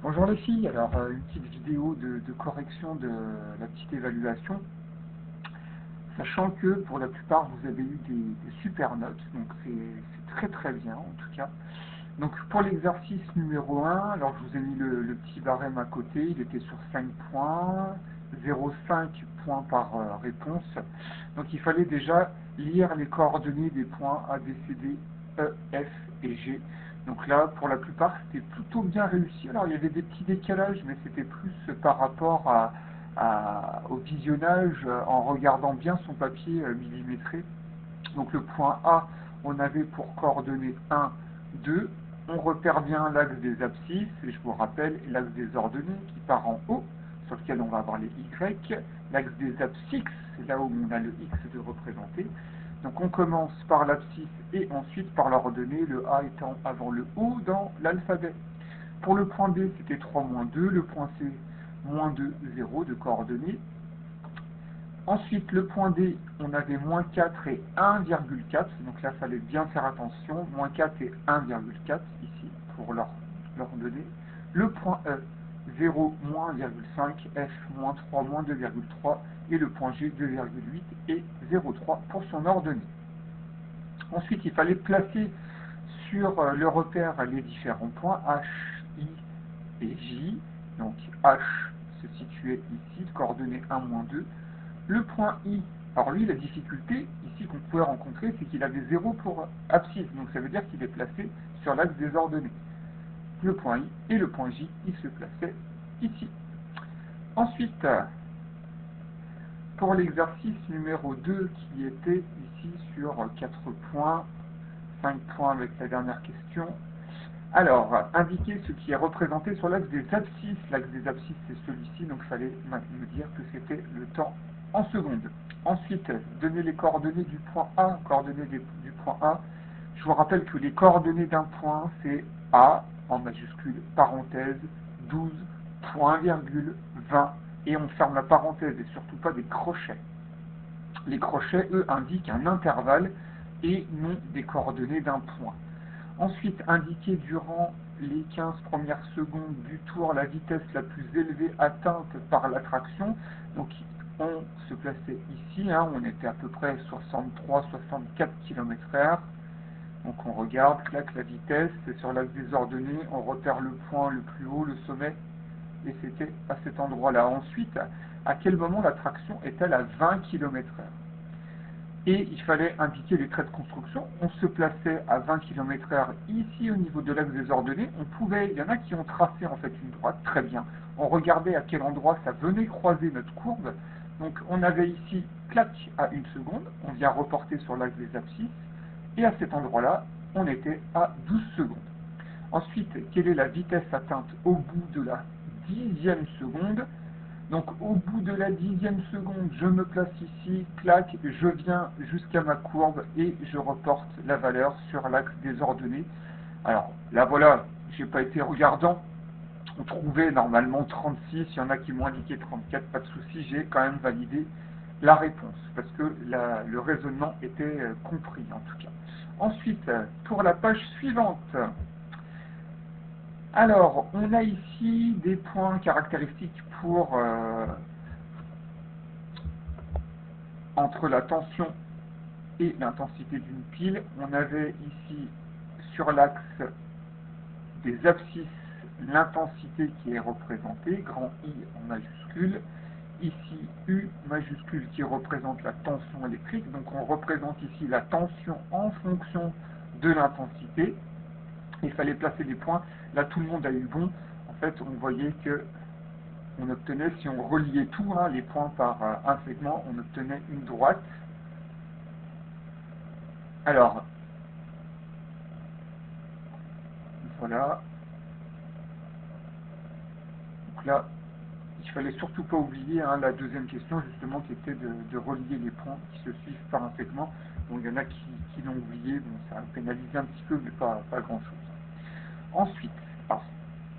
Bonjour les filles, alors une petite vidéo de correction de la petite évaluation, sachant que pour la plupart vous avez eu des super notes, donc c'est très très bien en tout cas. Donc pour l'exercice numéro 1, alors je vous ai mis le petit barème à côté, il était sur 5 points, 0,5 points par réponse. Donc il fallait déjà lire les coordonnées des points A, B, C, D, E, F et G. Donc là, pour la plupart, c'était plutôt bien réussi. Alors il y avait des petits décalages, mais c'était plus par rapport au visionnage en regardant bien son papier millimétré. Donc le point A, on avait pour coordonnées 1, 2. On repère bien l'axe des abscisses, et je vous rappelle l'axe des ordonnées qui part en haut, sur lequel on va avoir les Y. L'axe des abscisses, c'est là où on a le X de représenté. Donc on commence par l'abscisse et ensuite par l'ordonnée, le A étant avant le O dans l'alphabet. Pour le point B, c'était 3 moins 2, le point C, moins 2, 0 de coordonnées. Ensuite, le point D, on avait moins 4 et 1,4. Donc là, il fallait bien faire attention. Moins 4 et 1,4 ici pour leur donner. Le point E, 0, moins 1,5. F, moins 3, moins 2,3. Et le point G, 2,8 et 0,3 pour son ordonnée. Ensuite, il fallait placer sur le repère les différents points H, I et J. Donc H se situait ici, coordonnées 1, moins 2. Le point I, alors lui, la difficulté ici qu'on pouvait rencontrer, c'est qu'il avait 0 pour abscisse, donc ça veut dire qu'il est placé sur l'axe des ordonnées. Le point I et le point J, il se plaçait ici. Ensuite, pour l'exercice numéro 2, qui était ici sur 4 points, 5 points avec la dernière question. Alors, indiquer ce qui est représenté sur l'axe des abscisses. L'axe des abscisses, c'est celui-ci, donc il fallait me dire que c'était le temps en secondes. Ensuite, donner les coordonnées du point A, coordonnées du point A. Je vous rappelle que les coordonnées d'un point, c'est A, en majuscule, parenthèse, 12, point, virgule, 20, et on ferme la parenthèse, et surtout pas des crochets. Les crochets, eux, indiquent un intervalle et non des coordonnées d'un point. Ensuite, indiquer durant les 15 premières secondes du tour la vitesse la plus élevée atteinte par l'attraction. Donc, on se plaçait ici, on était à peu près 63-64 km/h. Donc, on regarde, claque la vitesse, c'est sur l'axe des ordonnées, on repère le point le plus haut, le sommet, et c'était à cet endroit-là. Ensuite, à quel moment l'attraction est-elle à 20 km/h? Et il fallait indiquer les traits de construction. On se plaçait à 20 km/h ici au niveau de l'axe des ordonnées. Il y en a qui ont tracé en fait une droite, très bien. On regardait à quel endroit ça venait croiser notre courbe. Donc on avait ici, clac, à 1 seconde. On vient reporter sur l'axe des abscisses. Et à cet endroit-là, on était à 12 secondes. Ensuite, quelle est la vitesse atteinte au bout de la 10e seconde? Donc au bout de la 10e seconde, je me place ici, clac, je viens jusqu'à ma courbe et je reporte la valeur sur l'axe des ordonnées. Alors là voilà, j'ai pas été regardant, on trouvait normalement 36, il y en a qui m'ont indiqué 34, pas de souci, j'ai quand même validé la réponse, parce que le raisonnement était compris en tout cas. Ensuite, pour la page suivante, alors, on a ici des points caractéristiques pour entre la tension et l'intensité d'une pile. On avait ici sur l'axe des abscisses l'intensité qui est représentée, grand I en majuscule. Ici U majuscule qui représente la tension électrique. Donc on représente ici la tension en fonction de l'intensité. Il fallait placer des points. Là tout le monde a eu bon. En fait on voyait que on obtenait, si on reliait tout, les points par un segment, on obtenait une droite. Alors, voilà. Donc là, il fallait surtout pas oublier la deuxième question, justement, qui était de relier les points qui se suivent par un segment. Bon, il y en a qui l'ont oublié, bon, ça a pénalisé un petit peu, mais pas grand-chose. Ensuite, alors,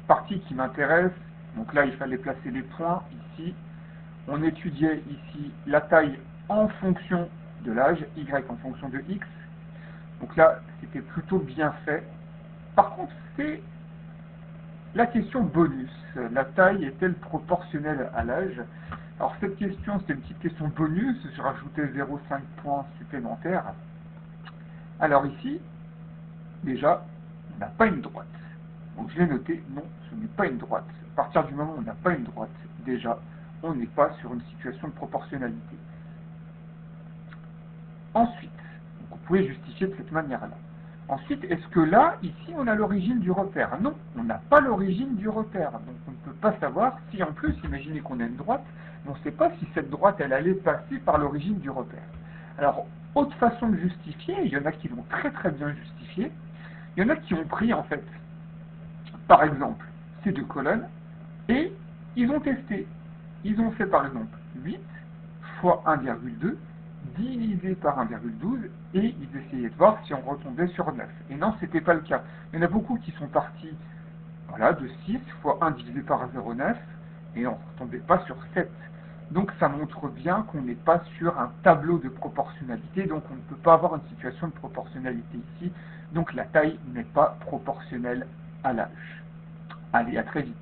partie qui m'intéresse, donc là, il fallait placer les points ici. On étudiait ici la taille en fonction de l'âge, Y en fonction de X. Donc là, c'était plutôt bien fait. Par contre, c'est La question bonus, la taille est-elle proportionnelle à l'âge? Alors cette question, c'était une petite question bonus, je rajoutais 0,5 points supplémentaires. Alors ici, déjà, on n'a pas une droite. Donc je l'ai noté, non, ce n'est pas une droite. À partir du moment où on n'a pas une droite, déjà, on n'est pas sur une situation de proportionnalité. Ensuite, vous pouvez justifier de cette manière-là. Ensuite, est-ce que là, ici, on a l'origine du repère? Non, on n'a pas l'origine du repère. Donc on ne peut pas savoir si en plus, imaginez qu'on a une droite, on ne sait pas si cette droite, elle allait passer par l'origine du repère. Alors, autre façon de justifier, il y en a qui l'ont très très bien justifié, il y en a qui ont pris en fait, par exemple, ces deux colonnes, et ils ont testé. Ils ont fait par exemple 8 fois 1,2 divisé par 1,12 et ils essayaient de voir si on retombait sur 9. Et non, ce n'était pas le cas. Il y en a beaucoup qui sont partis voilà, de 6 fois 1 divisé par 0,9 et on ne retombait pas sur 7. Donc ça montre bien qu'on n'est pas sur un tableau de proportionnalité, donc on ne peut pas avoir une situation de proportionnalité ici. Donc la taille n'est pas proportionnelle à l'âge. Allez, à très vite.